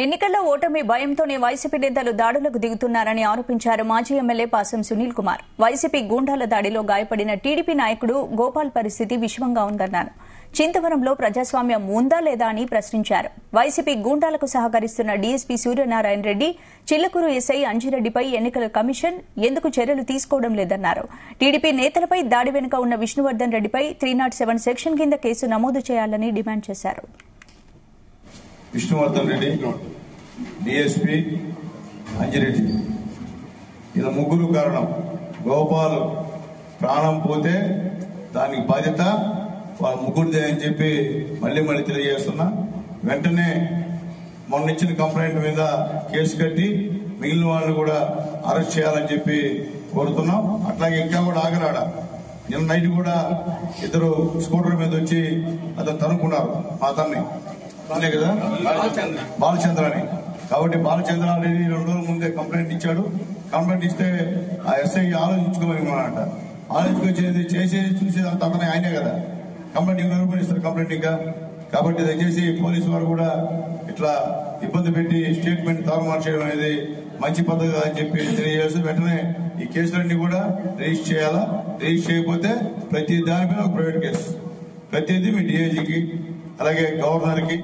ఎన్నికల్లో ఓటమి భయంతోనే వైసీపీ నేతలు దాడులకు దిగుతున్నారని ఆరోపించారు మాజీ ఎమ్మెల్యే పాసం సునీల్ కుమార్. వైసీపీ గూండాల దాడిలో గాయపడిన టీడీపీ నాయకుడు గోపాల్ పరిస్థితి విషమంగా ఉందన్నారు. చింతవరంలో ప్రజాస్వామ్యం ఉందా లేదా అని ప్రశ్నించారు. వైసీపీ గూండాలకు సహకరిస్తున్న డీఎస్పీ సూర్యనారాయణ రెడ్డి, చిల్లకూరు ఎస్ఐ అంజిరెడ్డిపై ఎన్నికల కమిషన్ ఎందుకు చర్యలు తీసుకోవడం లేదన్నారు. టీడీపీ నేతలపై దాడి వెనుక ఉన్న విష్ణువర్ధన్ రెడ్డిపై 307 సెక్షన్ కింద కేసు నమోదు చేయాలని డిమాండ్ చేశారు. విష్ణువర్ధన్ రెడ్డి, డిఎస్పీ అంజిరెడ్డి, ఇలా ముగ్గురు కారణం. గోపాల్ ప్రాణం పోతే దానికి బాధ్యత వాళ్ళ ముగ్గురిదే అని చెప్పి మళ్లీ తెలియజేస్తున్నా. వెంటనే మొన్న ఇచ్చిన కంప్లైంట్ మీద కేసు కట్టి మిగిలిన వాళ్ళని కూడా అరెస్ట్ చేయాలని చెప్పి కోరుతున్నాం. అట్లాగే ఇంకా కూడా ఆగరాడా. నిన్న నైట్ కూడా ఇద్దరు స్కూటర్ మీద వచ్చి అతను తనుకున్నారు మా అతన్ని, అనే కదా బాలచంద్ర అని. కాబట్టి బాలచంద్ర ఆల్రెడీ 2 రోజుల ముందే కంప్లైంట్ ఇచ్చాడు. కంప్లైంట్ ఇస్తే ఆ ఎస్ఐ ఆలోచించుకోమని ఆలోచించుకొచ్చేది చేసేది చూసేది అంత అతనే ఆయనే కదా. కంప్లైంట్ ఎవరు ఇస్తారు కంప్లైంట్ ఇంకా. కాబట్టి దయచేసి పోలీసు వారు కూడా ఇట్లా ఇబ్బంది పెట్టి స్టేట్మెంట్ తారుమారు చేయడం అనేది మంచి పద్ధతి అని చెప్పి తెలియజేసి వెంటనే ఈ కేసులన్నీ కూడా రిజిస్టర్ చేయాలా. రిజిస్టర్ చేయకపోతే ప్రతి దానిపైన ఒక ప్రైవేట్ కేసు, ప్రతిదీ మీ డిఐజీకి అలాగే గవర్నర్కి